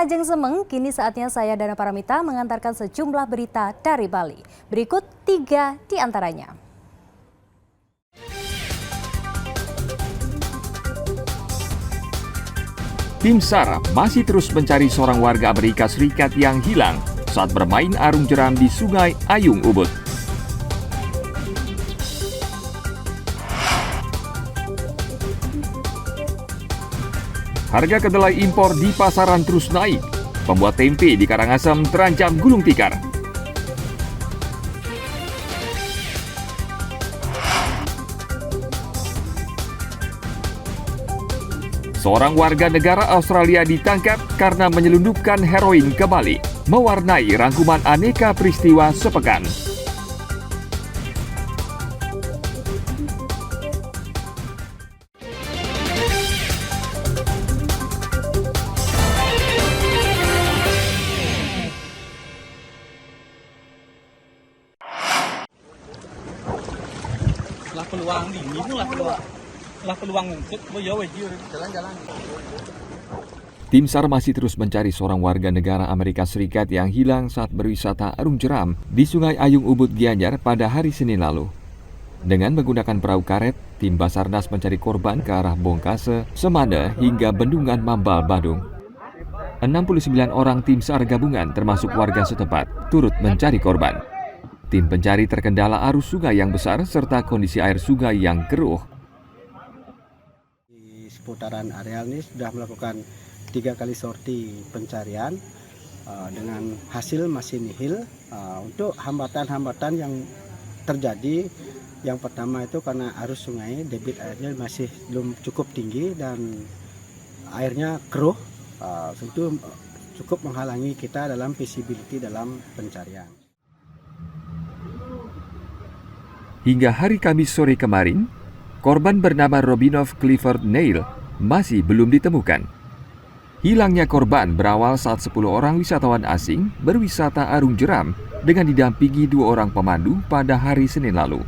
Ajeng Semeng, kini saatnya saya Dana Paramita mengantarkan sejumlah berita dari Bali. Berikut 3 di antaranya. Tim SAR masih terus mencari seorang warga Amerika Serikat yang hilang saat bermain arung jeram di Sungai Ayung Ubud. Harga kedelai impor di pasaran terus naik. Pembuat tempe di Karangasem terancam gulung tikar. Seorang warga negara Australia ditangkap karena menyelundupkan heroin ke Bali, mewarnai rangkuman aneka peristiwa sepekan. Lah peluang ini pun lah peluang untuk jalan-jalan. Tim SAR masih terus mencari seorang warga negara Amerika Serikat yang hilang saat berwisata arung jeram di Sungai Ayung Ubud Gianyar pada hari Senin lalu. Dengan menggunakan perahu karet, tim Basarnas mencari korban ke arah Bongkase, Semada hingga Bendungan Mambal, Badung. 69 orang tim SAR gabungan termasuk warga setempat turut mencari korban. Tim pencari terkendala arus sungai yang besar serta kondisi air sungai yang keruh. Di seputaran areal ini sudah melakukan 3 kali sorti pencarian dengan hasil masih nihil. Untuk hambatan-hambatan yang terjadi, yang pertama itu karena arus sungai, debit airnya masih belum cukup tinggi dan airnya keruh, tentu cukup menghalangi kita dalam visibility dalam pencarian. Hingga hari Kamis sore kemarin, korban bernama Robinov Clifford Neil masih belum ditemukan. Hilangnya korban berawal saat 10 orang wisatawan asing berwisata arung jeram dengan didampingi 2 orang pemandu pada hari Senin lalu.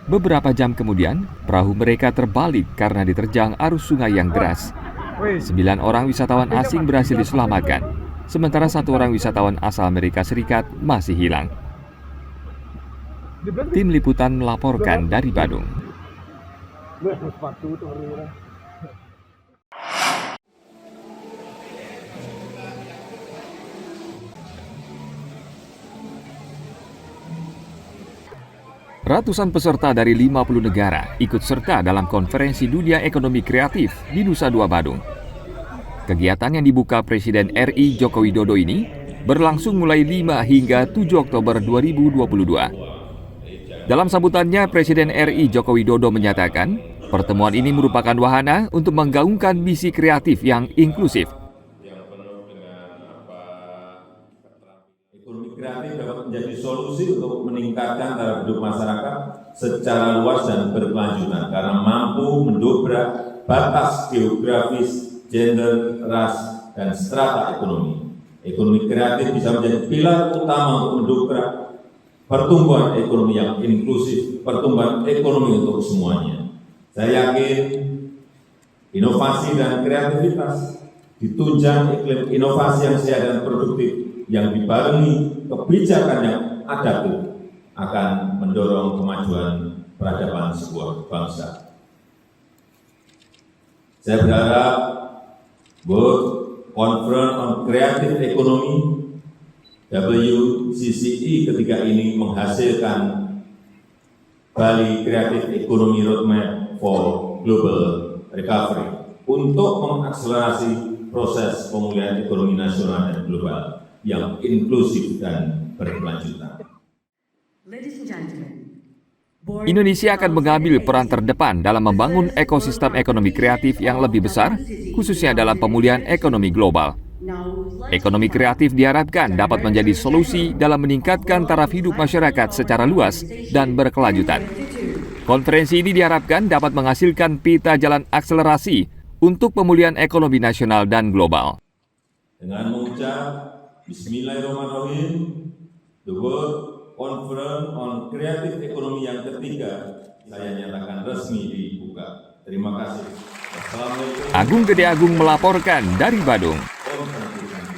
Beberapa jam kemudian, perahu mereka terbalik karena diterjang arus sungai yang deras. 9 orang wisatawan asing berhasil diselamatkan, sementara 1 orang wisatawan asal Amerika Serikat masih hilang. Tim liputan melaporkan dari Badung. Ratusan peserta dari 50 negara ikut serta dalam Konferensi Dunia Ekonomi Kreatif di Nusa Dua Badung. Kegiatan yang dibuka Presiden RI Joko Widodo ini berlangsung mulai 5 hingga 7 Oktober 2022. Dalam sambutannya, Presiden RI Joko Widodo menyatakan, pertemuan ini merupakan wahana untuk menggaungkan misi kreatif yang inklusif. Ekonomi kreatif dapat menjadi solusi untuk meningkatkan taraf hidup masyarakat secara luas dan berkelanjutan karena mampu mendobrak batas geografis, gender, ras, dan strata ekonomi. Ekonomi kreatif bisa menjadi pilar utama untuk mendobrak pertumbuhan ekonomi yang inklusif, pertumbuhan ekonomi untuk semuanya. Saya yakin inovasi dan kreativitas ditunjang iklim inovasi yang sehat dan produktif yang dibarengi kebijakan yang adaptif akan mendorong kemajuan peradaban sebuah bangsa. Saya berharap World Conference on Creative Economy WCCE ketiga ini menghasilkan Bali Creative Economy Roadmap for Global Recovery untuk mengakselerasi proses pemulihan ekonomi nasional dan global yang inklusif dan berkelanjutan. Indonesia akan mengambil peran terdepan dalam membangun ekosistem ekonomi kreatif yang lebih besar, khususnya dalam pemulihan ekonomi global. Ekonomi kreatif diharapkan dapat menjadi solusi dalam meningkatkan taraf hidup masyarakat secara luas dan berkelanjutan. Konferensi ini diharapkan dapat menghasilkan peta jalan akselerasi untuk pemulihan ekonomi nasional dan global. Dengan mengucap Bismillahirrahmanirrahim, The World Conference on Creative Economy yang ketiga, saya nyatakan resmi dibuka. Terima kasih. Agung Gede Agung melaporkan dari Badung. Om Santi.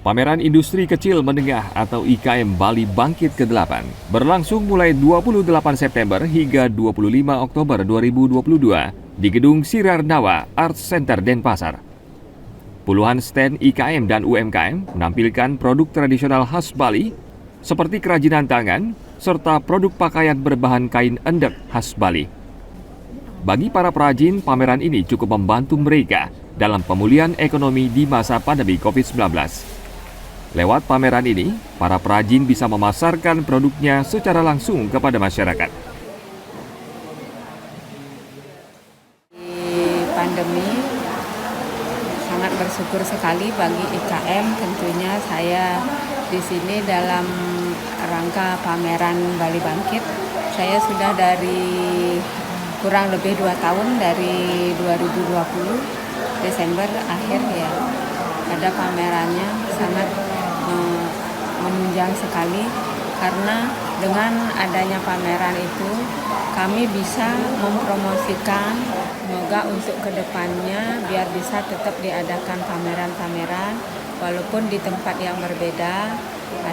Pameran Industri Kecil Menengah atau IKM Bali Bangkit ke-8 berlangsung mulai 28 September hingga 25 Oktober 2022 di Gedung Sirarnawa Arts Center Denpasar. Puluhan stand IKM dan UMKM menampilkan produk tradisional khas Bali seperti kerajinan tangan serta produk pakaian berbahan kain endek khas Bali. Bagi para perajin, pameran ini cukup membantu mereka dalam pemulihan ekonomi di masa pandemi COVID-19. Lewat pameran ini, para perajin bisa memasarkan produknya secara langsung kepada masyarakat. Di pandemi, sangat bersyukur sekali bagi IKM. Tentunya saya di sini dalam rangka pameran Bali Bangkit. Saya sudah dari kurang lebih 2 tahun, dari 2020 Desember akhir ya. Ada pamerannya sangat menunjang sekali, karena dengan adanya pameran itu kami bisa mempromosikan, semoga untuk kedepannya biar bisa tetap diadakan pameran-pameran walaupun di tempat yang berbeda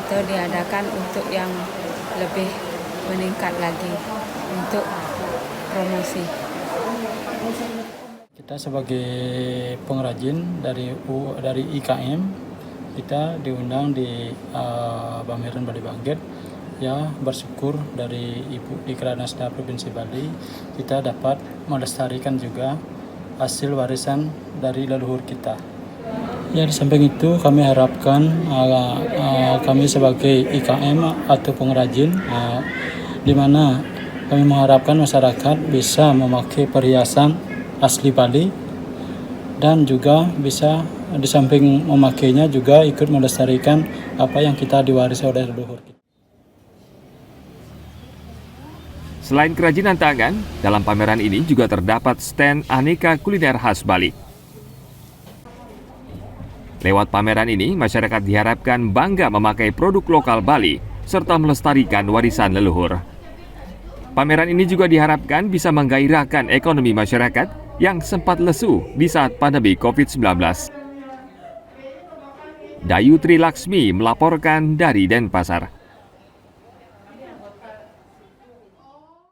atau diadakan untuk yang lebih meningkat lagi untuk promosi. Kita sebagai pengrajin dari IKM, kita diundang di pameran Bali Bangkit. Ya, bersyukur dari Ibu di Kranasda Provinsi Bali, kita dapat melestarikan juga hasil warisan dari leluhur kita. Ya, di samping itu kami harapkan kami sebagai IKM atau pengrajin, di mana kami mengharapkan masyarakat bisa memakai perhiasan asli Bali dan juga bisa di samping memakainya juga ikut melestarikan apa yang kita diwarisi oleh leluhur kita. Selain kerajinan tangan, dalam pameran ini juga terdapat stand aneka kuliner khas Bali. Lewat pameran ini, masyarakat diharapkan bangga memakai produk lokal Bali serta melestarikan warisan leluhur. Pameran ini juga diharapkan bisa menggairahkan ekonomi masyarakat yang sempat lesu di saat pandemi COVID-19. Dayu Trilaksmi melaporkan dari Denpasar.